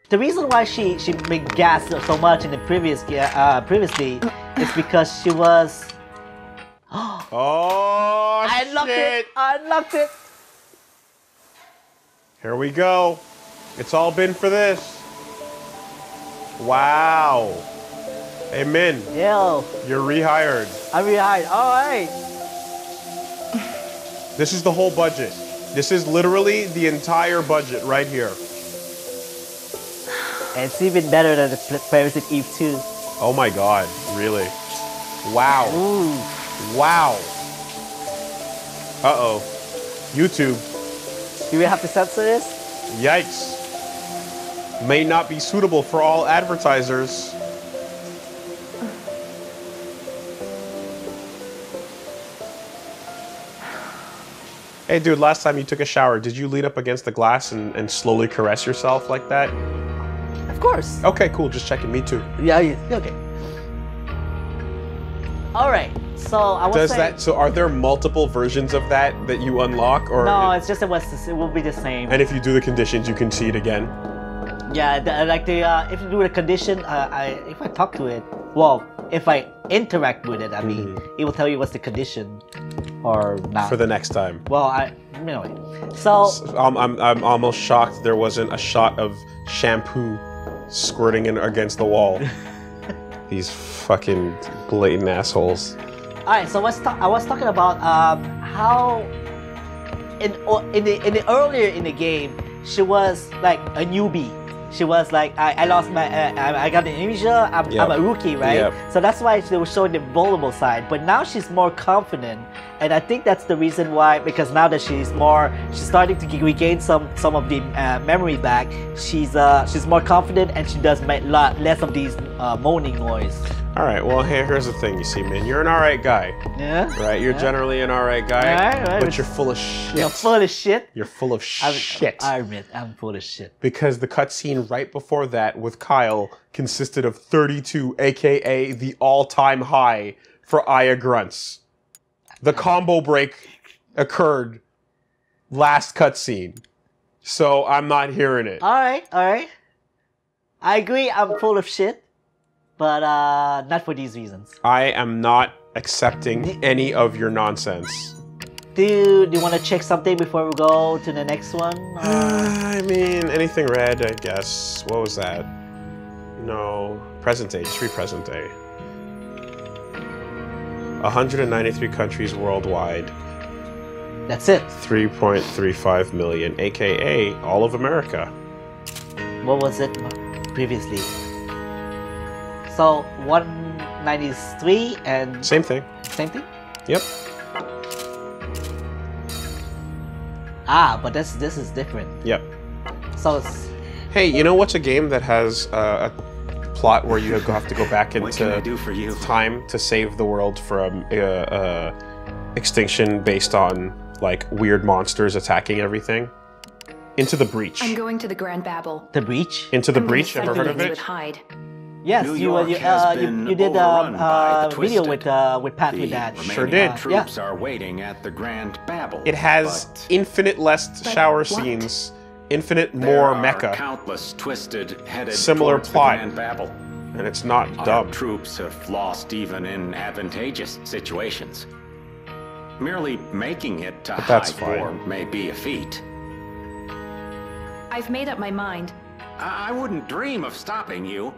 the reason why she made gas so much in the previously is because she was. Oh, I unlocked it! I unlocked it! Here we go. It's all been for this. Wow. Hey, Min. Yo. You're rehired. I'm rehired. All right. This is the whole budget. This is literally the entire budget right here. And it's even better than the Parasite Eve 2. Oh my God, really? Wow. Ooh. Wow. Uh-oh. YouTube. Do we have to censor this? Yikes. May not be suitable for all advertisers. Hey dude, last time you took a shower, did you lean up against the glass and slowly caress yourself like that? Of course. Okay, cool, just checking, me too. Yeah, okay. Alright, so I was saying... So are there multiple versions of that you unlock? Or no, it's just it will be the same. And if you do the conditions, you can see it again? Yeah, if you do the condition, if I talk to it, well, if I interact with it, I mean, it will tell you what's the condition or not. For the next time. Well, anyway. So I'm almost shocked there wasn't a shot of shampoo squirting in against the wall. These fucking blatant assholes. Alright, so I was talking about how in the earlier in the game she was like a newbie. She was like, I lost my, I got an amnesia, I'm a rookie, right? Yep. So that's why they were showing the vulnerable side. But now she's more confident, and I think that's the reason why. Because now that she's starting to regain some of the memory back. She's more confident, and she does make less of these moaning noise. All right, well, here's the thing, you see, man. You're an alright guy. Yeah. Right? You're generally an alright guy, right. but you're full of shit. You're full of shit? You're full of shit. I admit, I'm full of shit. Because the cutscene right before that with Kyle consisted of 32, aka the all-time high for Aya Grunts. The combo break occurred last cutscene. So I'm not hearing it. Alright. I agree, I'm full of shit. But not for these reasons. I am not accepting any of your nonsense. Do you want to check something before we go to the next one? I mean, anything red, I guess. What was that? No. Present day. Just read present day. 193 countries worldwide. That's it. 3.35 million, aka all of America. What was it previously? So 193 and same thing. Same thing? Yep. But this is different. Yep. So it's... Hey, you know what's a game that has a plot where you have to go back into time to save the world from extinction based on like weird monsters attacking everything? Into the Breach. I'm going to the Grand Babel. The Breach? Into the Breach. Ever heard of it? Yes, you did a video with Pat with that. Sure did. Troops are waiting at the Grand Babel. It has infinite less shower scenes, infinite more mecha. Countless twisted headed similar plot. The Grand Babel. And it's not dumb. Our troops have lost even in advantageous situations. Merely making it to high war may be a feat. I've made up my mind. I wouldn't dream of stopping you.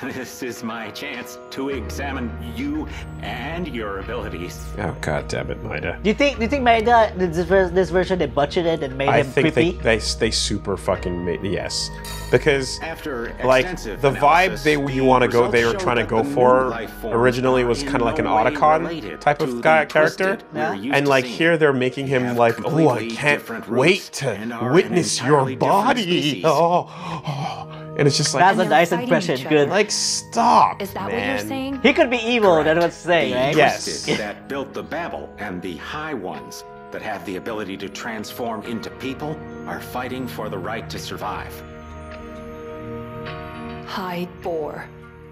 This is my chance to examine you and your abilities. Oh god damn it, Maida. Do you think Maida, this version, they budgeted and made him creepy? I think they super fucking made, yes. Because after like the vibe they were trying to go for originally was kind of like an Otacon type of character. Yeah. And like here they're making him like, oh, I can't wait to witness your body. And it's just like, that's a nice impression. Good. Like, stop. Is that man. what you're saying? He could be evil. That's what I'm saying, right? Yes. That built the Babel and the High Ones that have the ability to transform into people are fighting for the right to survive. High Boar.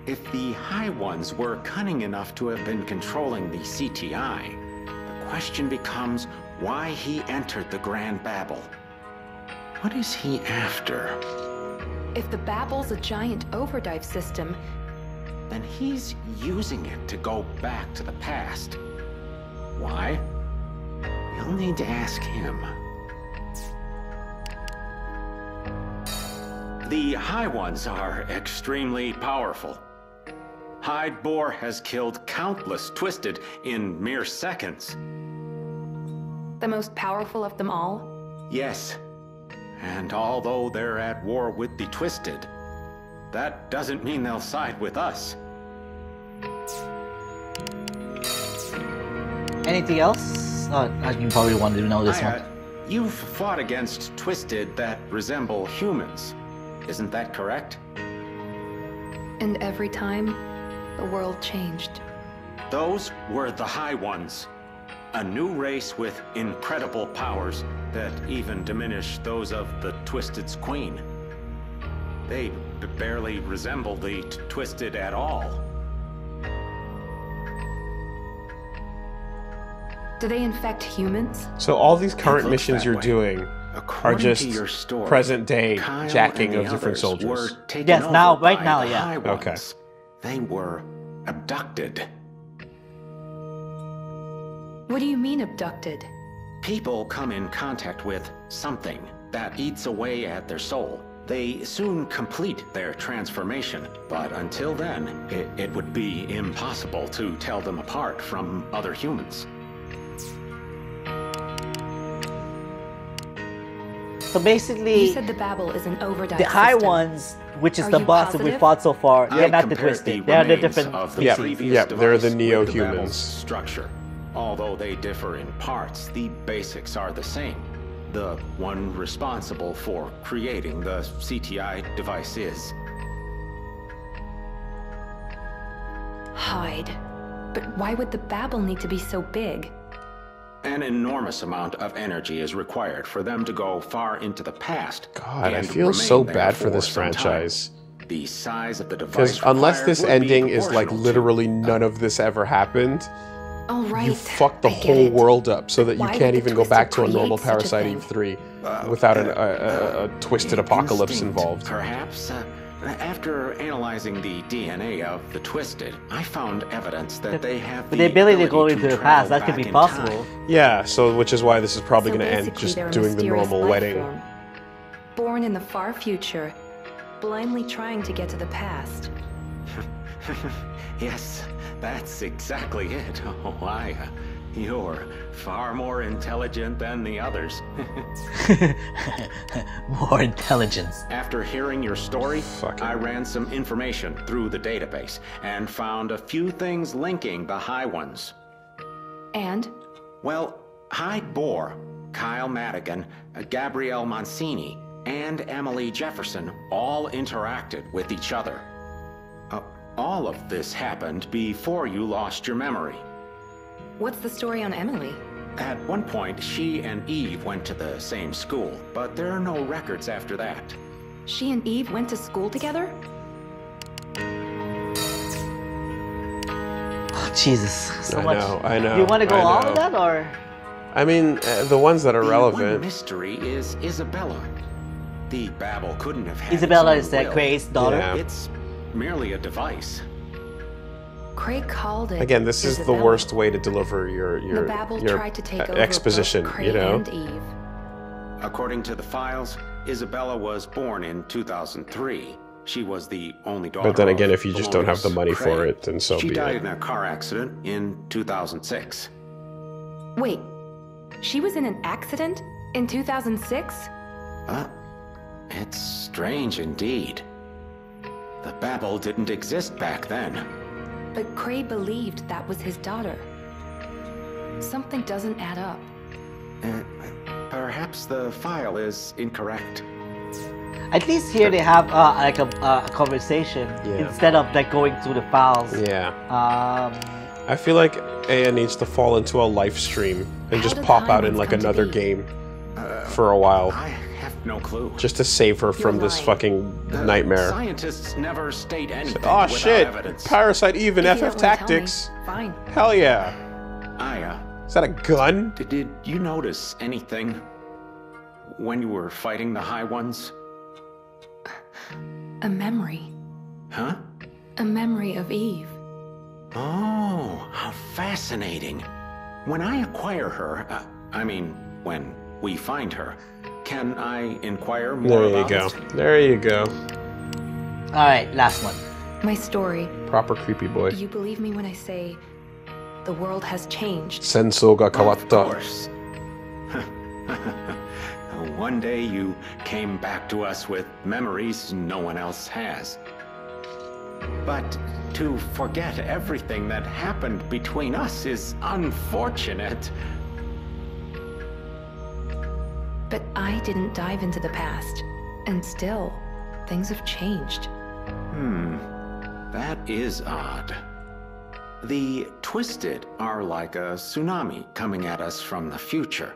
If the High Ones were cunning enough to have been controlling the CTI, the question becomes why he entered the Grand Babel. What is he after? If the Babel's a giant overdive system, then he's using it to go back to the past. Why? You'll need to ask him. The High Ones are extremely powerful. Hyde Boar has killed countless Twisted in mere seconds. the most powerful of them all? Yes. And although they're at war with the Twisted, that doesn't mean they'll side with us. Anything else? You probably wanted to know this one. You've fought against Twisted that resemble humans. Isn't that correct? And every time, the world changed. Those were the High Ones. A new race with incredible powers that even diminish those of the Twisted's queen. They barely resemble the Twisted at all. Do they infect humans? So all these current missions you're way. doing are just present day Kyle jacking and of the different others soldiers. were taken Yes, now, over right by now, the yeah. High Okay. Ones. They were abducted. What do you mean abducted? People come in contact with something that eats away at their soul. They soon complete their transformation, but until then, it would be impossible to tell them apart from other humans. So basically, You said the Babel is an overdive the High system. Ones, which is Are the you boss that we positive? fought so far, they're I not the compared Twisted. They're the remains different of the Yeah, previous yeah, they're the device with neo-humans. Babel's structure. Although they differ in parts, the basics are the same. The one responsible for creating the CTI device is. Hyde. But why would the Babel need to be so big? An enormous amount of energy is required for them to go far into the past. God, I and feel remain so there bad for this some time. franchise. The size of the Because device unless required this would be ending is like proportional to- literally none of this ever happened, All right. you fucked the I get whole it. world up so that you Why would can't the even go Twisted back to a normal create such a Parasite thing? Eve 3 without a twisted apocalypse Instinct, involved. Perhaps. After analyzing the DNA of the Twisted, I found evidence that they have With the ability to go into the past, travel that could be back in possible. time. Yeah, so which is why this is probably So going to end basically just they're a doing the mysterious normal life wedding. form. Born in the far future, blindly trying to get to the past. Yes, that's exactly it. Oh, Aya, you're far more intelligent than the others. More intelligence. After hearing your story, Fucking- I ran some information through the database and found a few things linking the High Ones. And Well, Hyde Boar, Kyle Madigan, Gabrielle Mancini, and Emily Jefferson all interacted with each other. All of this happened before you lost your memory. what's the story on Emily? At one point, she and Eve went to the same school, but there are no records after that. She and Eve went to school together? Oh, Jesus, so much. I know. You want to go I all know. of that, or? I mean, the ones that are The one relevant. mystery is Isabella. The Babel couldn't have had Isabella its is own that will. Craig's daughter. Yeah. It's merely a device. Craig called it. Again, this is the Isabella. worst way to deliver The your Babel tried to take over exposition, both Craig you know? and Eve. According to the files, Isabella was born in 2003. She was the only daughter. But then again, of if you just don't have the money Craig. for it, then so she be died it. in a car accident in 2006. Wait, she was in an accident in 2006? It's strange indeed. The Babel didn't exist back then. But Craig believed that was his daughter. Something doesn't add up. Perhaps the file is incorrect. At least here they have like a conversation Yeah. instead of like going through the files. Yeah. I feel like Aya needs to fall into a live stream and How just did the pop High out in Ones like come to another be? game for a while. I have no clue. Just to save her from this lying. fucking nightmare. Scientists never state anything Oh without shit! evidence. Parasite Eve and If you FF don't wanna tell me, Tactics. Fine. Hell yeah! Aya, Is that a gun? did you notice anything when you were fighting the High Ones? A memory. Huh? A memory of Eve. Oh, how fascinating. When I acquire her, when we find her, can I inquire more There you about go. it? There you go. Alright, last one. My story. Proper creepy boy. You believe me when I say the world has changed. Senso ga Of kawatta. course. One day you came back to us with memories no one else has. But to forget everything that happened between us is unfortunate. But I didn't dive into the past. And still, things have changed. That is odd. The Twisted are like a tsunami coming at us from the future.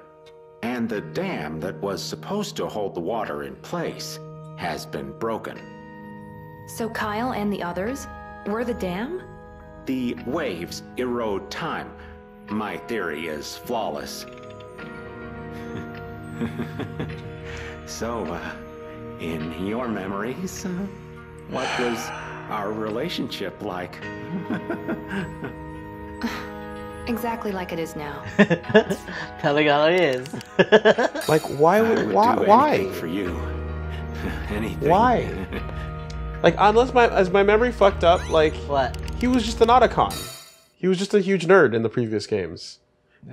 And the dam that was supposed to hold the water in place has been broken. So Kyle and the others were the dam? The waves erode time. My theory is flawless. So, in your memories, what was our relationship like? Exactly like it is now. Telling how it is. Like, why I would would why? do Why? anything for you. Anything. Why? Like, unless my memory fucked up, like, What? he was just an Otacon. He was just a huge nerd in the previous games.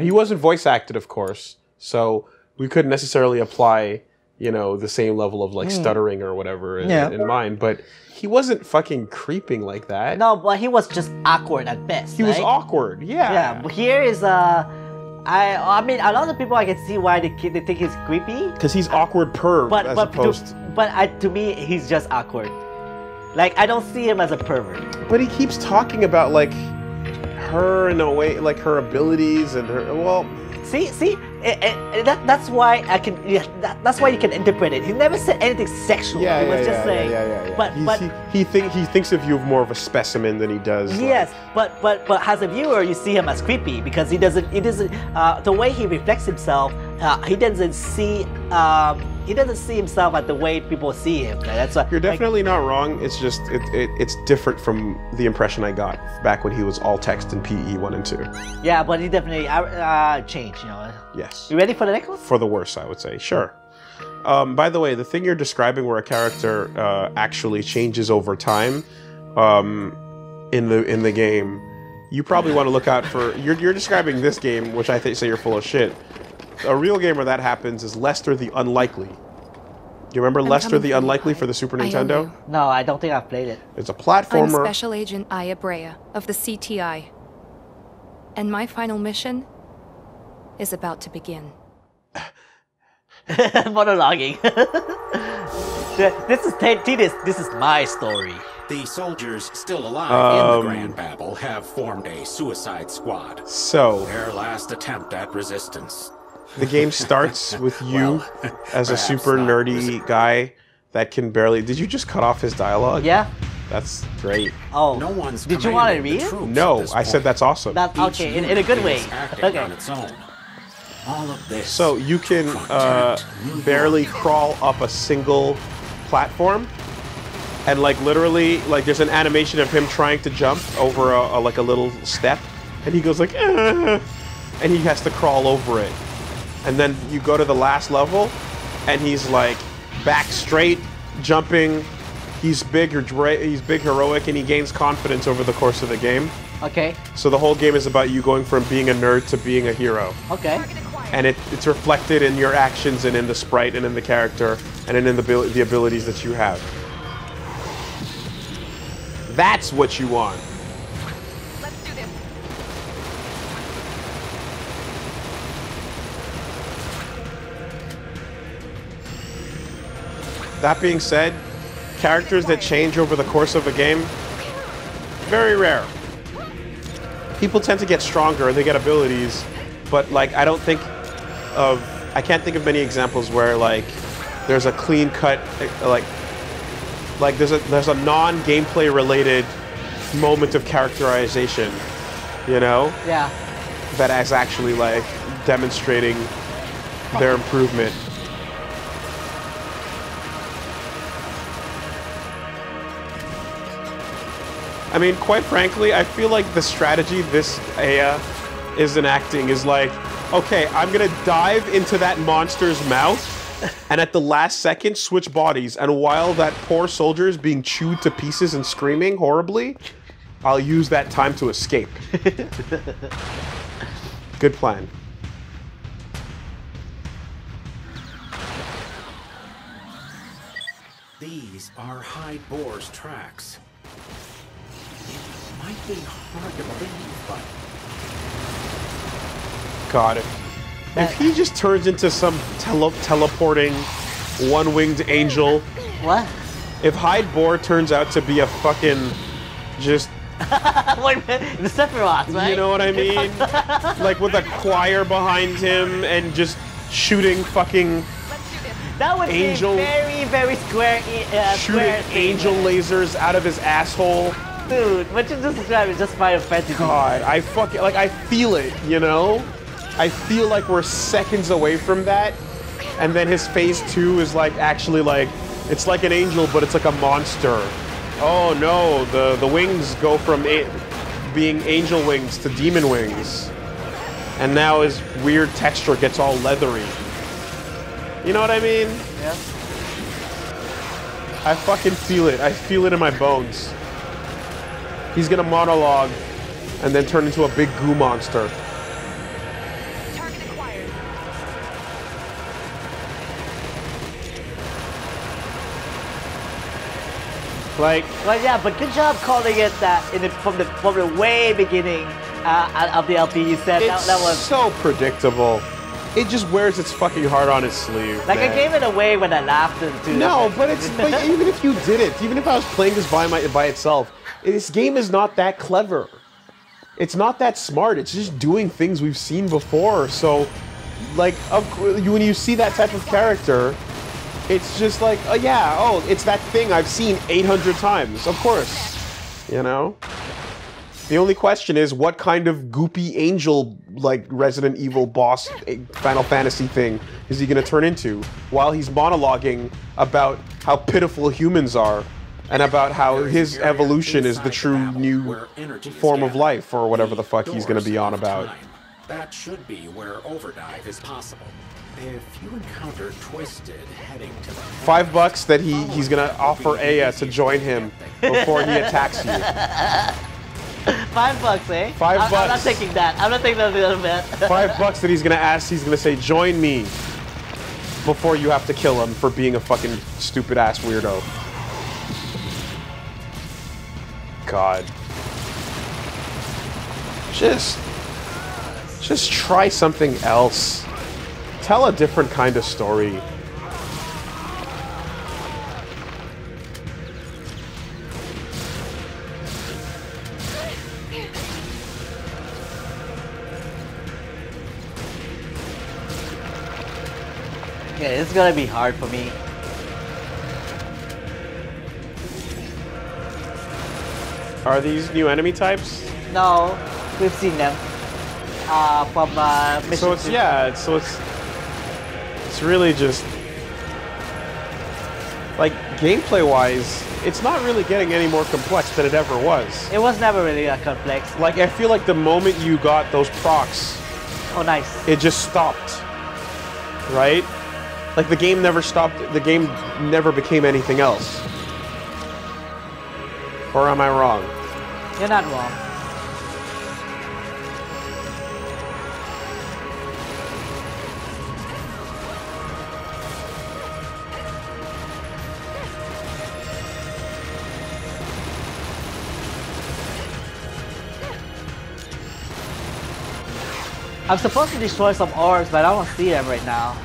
He wasn't voice acted, of course, so we couldn't necessarily apply, you know, the same level of like stuttering or whatever in mine. But he wasn't fucking creeping like that. No, but he was just awkward at best. He was right? awkward. Yeah. Yeah, but here is I mean, a lot of people I can see why they think he's creepy. Because he's awkward perv as opposed. To me, he's just awkward. Like, I don't see him as a pervert. But he keeps talking about like her in a way, like her abilities and her. Well, See, that's why I can. Yeah, that's why you can interpret it. He never said anything sexual. yeah, he was yeah, just saying. yeah. But he thinks of you more of a specimen than he does. yes, but as a viewer, you see him as creepy because he doesn't. The way he reflects himself, he doesn't see. He doesn't see himself at the way people see him. That's why, You're definitely not wrong. It's just it's different from the impression I got back when he was all text in PE 1 and 2. Yeah, but he definitely changed. You know. Yes. You ready for the next one? For the worse, I would say. Sure. By the way, the thing you're describing where a character actually changes over time in the game, you probably want to look out for. You're describing this game, which I say you're full of shit. A real game where that happens is Lester the Unlikely. You remember Lester the Unlikely for the Super Nintendo? No, I don't think I've played it. It's a I'm platformer. Special Agent Aya Brea of the CTI. And my final mission is about to begin. Monologuing. This is my story. The soldiers still alive in the Grand Babel have formed a suicide squad. So, Their last attempt at resistance. the game starts with you as a perhaps super not. nerdy guy that can barely. Did you just cut off his dialogue? Yeah. That's great. Oh. No one's Did you want to commanding read the it? troops No, at this I said point. that's awesome. That's Each okay. In a unit good way. is acting Okay. on its own. All of this. So you can barely crawl up a single platform, and like literally, like there's an animation of him trying to jump over a little step, and he goes like, and he has to crawl over it, and then you go to the last level, and he's like back straight, jumping. He's big, heroic, and he gains confidence over the course of the game. Okay. So the whole game is about you going from being a nerd to being a hero. Okay. And it's reflected in your actions and in the sprite and in the character and in the abilities that you have. That's what you want. Let's do this. That being said, characters that change over the course of a game, very rare. People tend to get stronger, they get abilities, but like I can't think of many examples where like there's a clean cut like there's a non-gameplay related moment of characterization, you know? Yeah. That is actually like demonstrating their improvement. I mean, quite frankly, I feel like the strategy this Aya is enacting is like, okay, I'm gonna dive into that monster's mouth, and at the last second, switch bodies. And while that poor soldier is being chewed to pieces and screaming horribly, I'll use that time to escape. Good plan. These are High Boar's tracks. It might be hard to believe, but God, if he just turns into some teleporting one-winged angel. What? If Hyde Boar turns out to be a fucking just... Wait a minute, the Sephiroth, right? You know what I mean? Like with a choir behind him and just shooting fucking... That would angel, be very, very square. Shooting angel lasers out of his asshole. Dude, what you just described is just Final Fantasy. God, I fucking like. I feel it, you know. I feel like we're seconds away from that, and then his phase 2 is like actually like it's like an angel, but it's like a monster. Oh no, the wings go from being angel wings to demon wings, and now his weird texture gets all leathery. You know what I mean? Yeah. I fucking feel it. I feel it in my bones. He's gonna monologue and then turn into a big goo monster. Target acquired. Like, Well, yeah, but good job calling it that from the way beginning of the LP. You said it's that was so predictable. It just wears its fucking heart on its sleeve. like man. I gave it away when I laughed too. No, but it's but even if you did it, even if I was playing this by itself, this game is not that clever. It's not that smart. It's just doing things we've seen before. So, like, when you see that type of character, it's just like, oh yeah, oh, it's that thing I've seen 800 times. Of course, you know. The only question is, what kind of goopy angel, like Resident Evil boss, Final Fantasy thing is he going to turn into while he's monologuing about how pitiful humans are and about how his evolution is the true new form of life or whatever the fuck he's going to be on about. That should be where overdive is possible. If you encounter Twisted heading to the $5 that he's going to offer Aya to join him before he attacks you. $5, eh? $5. I'm not taking that. I'm not taking that little bit. $5 that he's gonna ask. He's gonna say, "Join me," before you have to kill him for being a fucking stupid ass weirdo. God, just try something else. Tell a different kind of story. Yeah, it's gonna be hard for me. Are these new enemy types? No, we've seen them from mission. So it's it's really just like gameplay-wise, it's not really getting any more complex than it ever was. It was never really that complex. Like I feel like the moment you got those procs, Oh, nice. it just stopped. Right? Like the game never stopped. The game never became anything else. Or am I wrong? You're not wrong. I'm supposed to destroy some orbs, but I don't see them right now.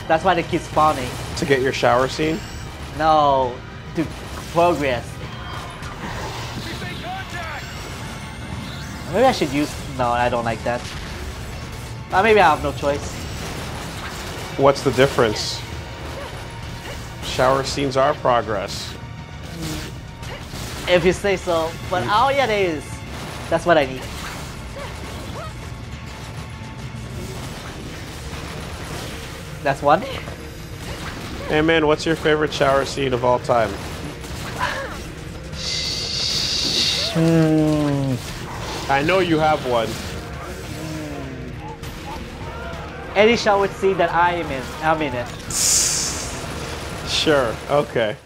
That's why they keep spawning. To get your shower scene? No, to progress. Maybe I should use... No, I don't like that. Maybe I have no choice. What's the difference? Shower scenes are progress. If you say so. But oh yeah, there is. That's what I need. That's one. Hey man, what's your favorite shower scene of all time? I know you have one. Any show would see that I'm in it. Sure. Okay.